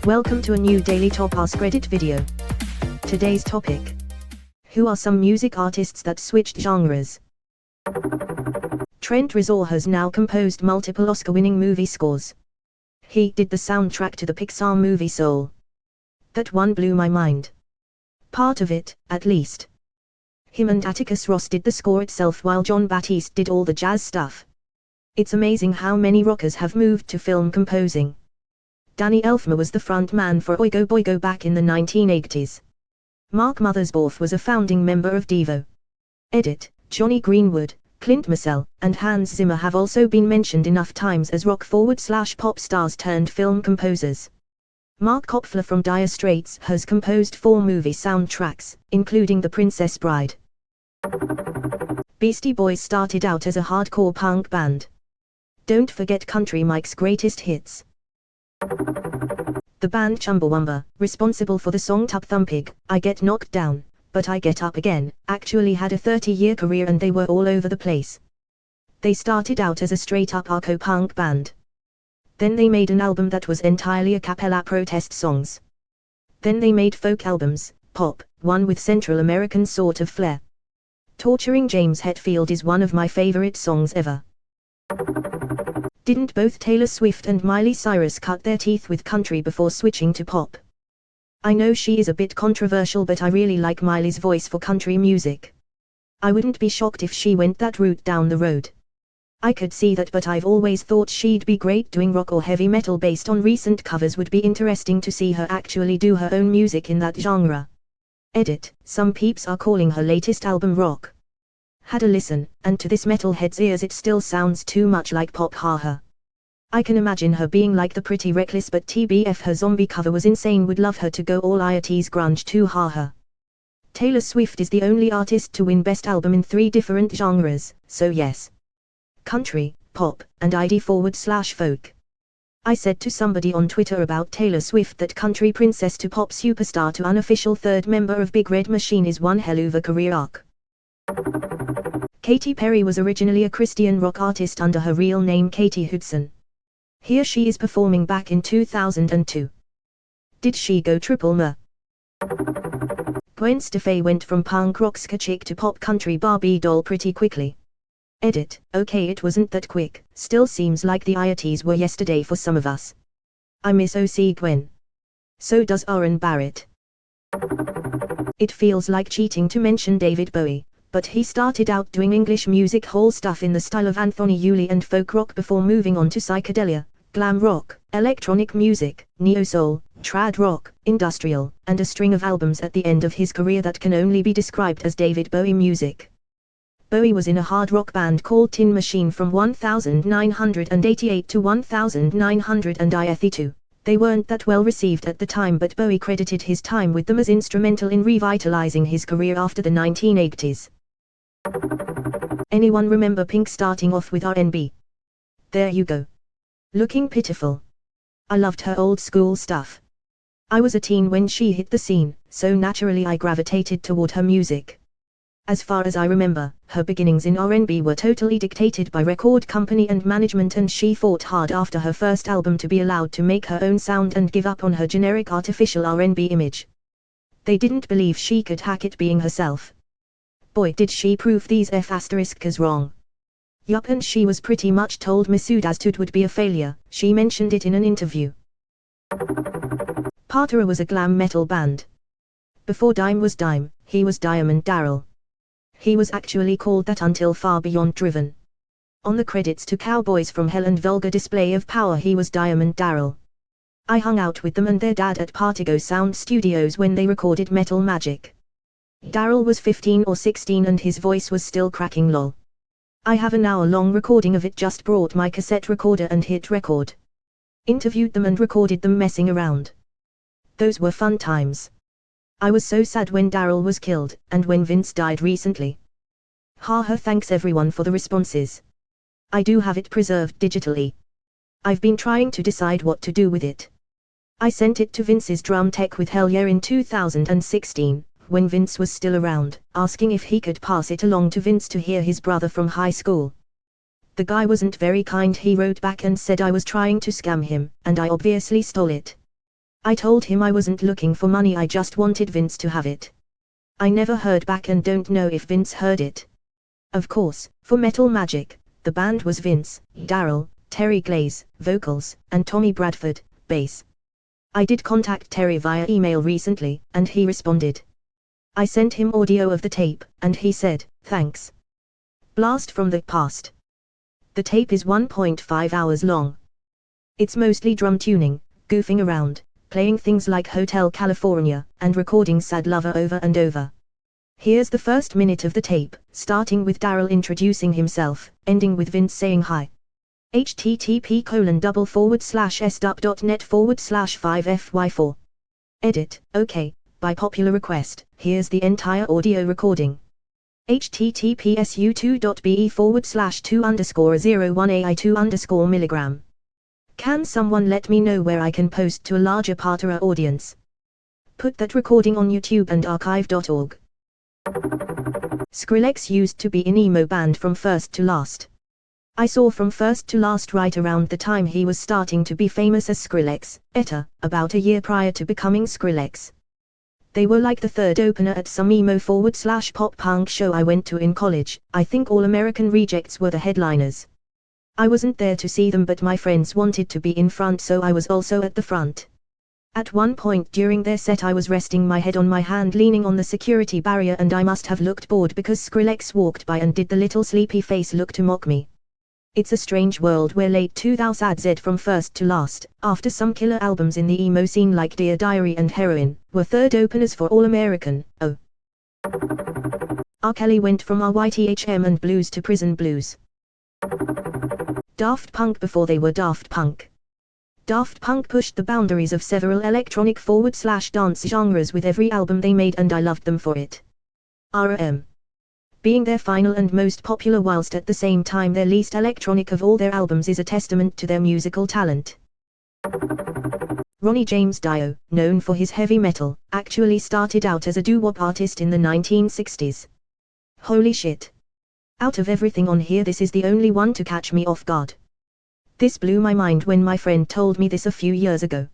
Welcome to a new daily top Askreddit video. Today's topic: who are some music artists that switched genres? Trent Reznor has now composed multiple Oscar-winning movie scores. He did the soundtrack to the Pixar movie Soul. That one blew my mind. Part of it, at least. Him and Atticus Ross did the score itself while Jon Batiste did all the jazz stuff. It's amazing how many rockers have moved to film composing. Danny Elfman was the front man for Oingo Boingo back in the 1980s. Mark Mothersbaugh was a founding member of Devo. Edit, Johnny Greenwood, Clint Mansell, and Hans Zimmer have also been mentioned enough times as rock/pop stars turned film composers. Mark Knopfler from Dire Straits has composed 4 movie soundtracks, including The Princess Bride. Beastie Boys started out as a hardcore punk band. Don't forget Country Mike's greatest hits. The band Chumbawamba, responsible for the song Tub Thumpig, I Get Knocked Down, But I Get Up Again, actually had a 30-year career and they were all over the place. They started out as a straight-up hardcore punk band. Then they made an album that was entirely a cappella protest songs. Then they made folk albums, pop, one with Central American sort of flair. Torturing James Hetfield is one of my favorite songs ever. Didn't both Taylor Swift and Miley Cyrus cut their teeth with country before switching to pop? I know she is a bit controversial, but I really like Miley's voice for country music. I wouldn't be shocked if she went that route down the road. I could see that, but I've always thought she'd be great doing rock or heavy metal based on recent covers. Would be interesting to see her actually do her own music in that genre. Edit, some peeps are calling her latest album rock. Had a listen, and to this metalhead's ears it still sounds too much like pop. Haha. I can imagine her being like the Pretty Reckless, but TBF her zombie cover was insane. Would love her to go all IT's grunge too. Haha. Taylor Swift is the only artist to win Best Album in 3 different genres, so yes. Country, pop, and ID/folk. I said to somebody on Twitter about Taylor Swift that country princess to pop superstar to unofficial 3rd member of Big Red Machine is one hell of a career arc. Katy Perry was originally a Christian rock artist under her real name Katie Hudson. Here she is performing back in 2002. Did she go triple M? Gwen Stefani went from punk rock ska chick to pop country Barbie doll pretty quickly. Edit, okay, it wasn't that quick, still seems like the ITs were yesterday for some of us. I miss OC Gwen. So does Aaron Barrett. It feels like cheating to mention David Bowie, but he started out doing English music hall stuff in the style of Anthony Ewley and folk rock before moving on to psychedelia, glam rock, electronic music, neo-soul, trad rock, industrial, and a string of albums at the end of his career that can only be described as David Bowie music. Bowie was in a hard rock band called Tin Machine from 1988 to 1992. They weren't that well received at the time, but Bowie credited his time with them as instrumental in revitalizing his career after the 1980s. Anyone remember Pink starting off with R&B? There you go. Looking pitiful. I loved her old school stuff. I was a teen when she hit the scene, so naturally I gravitated toward her music. As far as I remember, her beginnings in R&B were totally dictated by record company and management, and she fought hard after her first album to be allowed to make her own sound and give up on her generic artificial R&B image. They didn't believe she could hack it being herself. Boy, did she prove these F***s wrong. Yup, and she was pretty much told Masood Aztud would be a failure. She mentioned it in an interview. Partera was a glam metal band. Before Dime was Dime, he was Diamond Darrell. He was actually called that until Far Beyond Driven. On the credits to Cowboys from Hell and Vulgar Display of Power he was Diamond Darrell. I hung out with them and their dad at Partigo Sound Studios when they recorded Metal Magic. Darrell was 15 or 16 and his voice was still cracking lol. I have an hour-long recording of it, just brought my cassette recorder and hit record. Interviewed them and recorded them messing around. Those were fun times. I was so sad when Darrell was killed, and when Vince died recently. Haha, thanks everyone for the responses. I do have it preserved digitally. I've been trying to decide what to do with it. I sent it to Vince's drum tech with Hell Yeah in 2016, when Vince was still around, asking if he could pass it along to Vince to hear his brother from high school. The guy wasn't very kind. He wrote back and said I was trying to scam him, and I obviously stole it. I told him I wasn't looking for money, I just wanted Vince to have it. I never heard back and don't know if Vince heard it. Of course, for Metal Magic, the band was Vince, Daryl, Terry Glaze, vocals, and Tommy Bradford, bass. I did contact Terry via email recently, and he responded. I sent him audio of the tape, and he said, thanks. Blast from the past. The tape is 1.5 hours long. It's mostly drum tuning, goofing around, playing things like Hotel California, and recording Sad Lover over and over. Here's the first minute of the tape, starting with Daryl introducing himself, ending with Vince saying hi. http://sdup.net/5fy4. Edit, OK, by popular request, here's the entire audio recording. https://2_01ai2_milligram. Can someone let me know where I can post to a larger Partera audience? Put that recording on YouTube and archive.org. Skrillex used to be an emo band from first to last. I saw From First to Last right around the time he was starting to be famous as Skrillex, about a year prior to becoming Skrillex. They were like the third opener at some emo/pop punk show I went to in college. I think All American Rejects were the headliners. I wasn't there to see them, but my friends wanted to be in front, so I was also at the front. At one point during their set I was resting my head on my hand leaning on the security barrier, and I must have looked bored because Skrillex walked by and did the little sleepy face look to mock me. It's a strange world where late 2000s From First to Last, after some killer albums in the emo scene like Dear Diary and Heroin, were third openers for All American. Oh. R. Kelly went from RYTHM and blues to prison blues. Daft Punk before they were Daft Punk. Daft Punk pushed the boundaries of several electronic/dance genres with every album they made, and I loved them for it. R.E.M. being their final and most popular whilst at the same time their least electronic of all their albums is a testament to their musical talent. Ronnie James Dio, known for his heavy metal, actually started out as a doo-wop artist in the 1960s. Holy shit. Out of everything on here, this is the only one to catch me off guard. This blew my mind when my friend told me this a few years ago.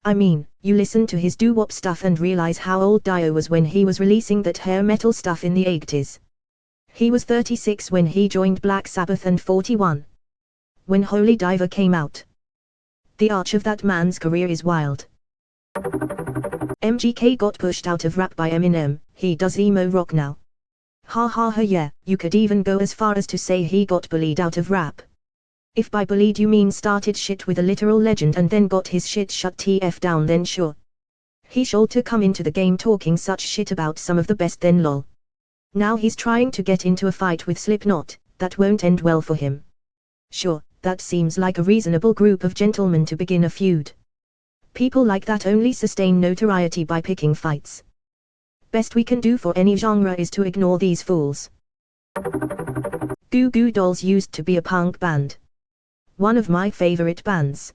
I mean, you listen to his doo-wop stuff and realize how old Dio was when he was releasing that hair metal stuff in the 80s. He was 36 when he joined Black Sabbath and 41 when Holy Diver came out. The arch of that man's career is wild. MGK got pushed out of rap by Eminem, he does emo rock now. Ha ha ha, yeah, you could even go as far as to say he got bullied out of rap. If by bullied you mean started shit with a literal legend and then got his shit shut TF down, then sure. He should to come into the game talking such shit about some of the best, then lol. Now he's trying to get into a fight with Slipknot, that won't end well for him. Sure, that seems like a reasonable group of gentlemen to begin a feud. People like that only sustain notoriety by picking fights. Best we can do for any genre is to ignore these fools. Goo Goo Dolls used to be a punk band. One of my favorite bands.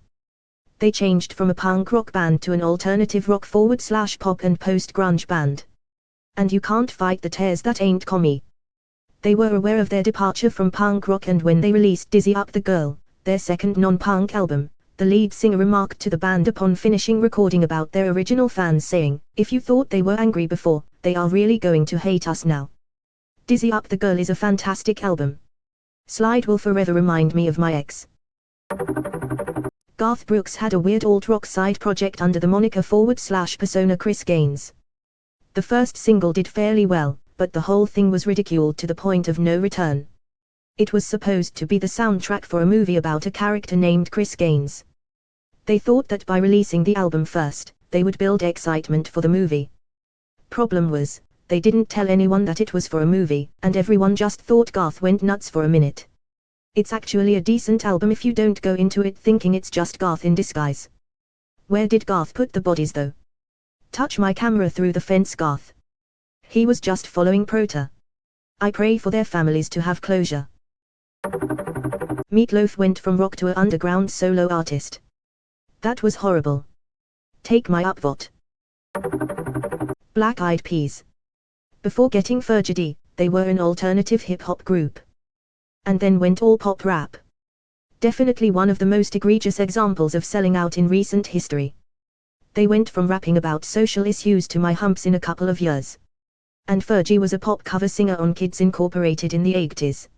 They changed from a punk rock band to an alternative rock/pop and post-grunge band. And you can't fight the tears that ain't commie. They were aware of their departure from punk rock, and when they released Dizzy Up the Girl, their second non-punk album, the lead singer remarked to the band upon finishing recording about their original fans, saying, "If you thought they were angry before, they are really going to hate us now." Dizzy Up the Girl is a fantastic album. Slide will forever remind me of my ex. Garth Brooks had a weird alt-rock side project under the moniker /persona Chris Gaines. The first single did fairly well, but the whole thing was ridiculed to the point of no return. It was supposed to be the soundtrack for a movie about a character named Chris Gaines. They thought that by releasing the album first, they would build excitement for the movie. Problem was, they didn't tell anyone that it was for a movie, and everyone just thought Garth went nuts for a minute. It's actually a decent album if you don't go into it thinking it's just Garth in disguise. Where did Garth put the bodies though? Touch my camera through the fence, Garth. He was just following Prota. I pray for their families to have closure. Meatloaf went from rock to an underground solo artist. That was horrible. Take my upvote. Black Eyed Peas. Before getting Fergie, they were an alternative hip-hop group. And then went all pop rap. Definitely one of the most egregious examples of selling out in recent history. They went from rapping about social issues to my humps in a couple of years. And Fergie was a pop cover singer on Kids Incorporated in the 80s.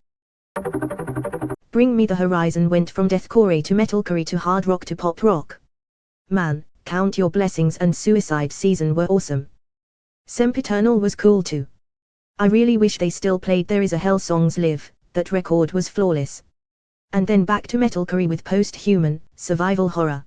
Bring Me the Horizon went from deathcore to metalcore to hard rock to pop rock. Man, Count Your Blessings and Suicide Season were awesome. Sempiternal was cool too. I really wish they still played There Is a Hell Songs Live, that record was flawless. And then back to metalcore with Post-Human, Survival Horror.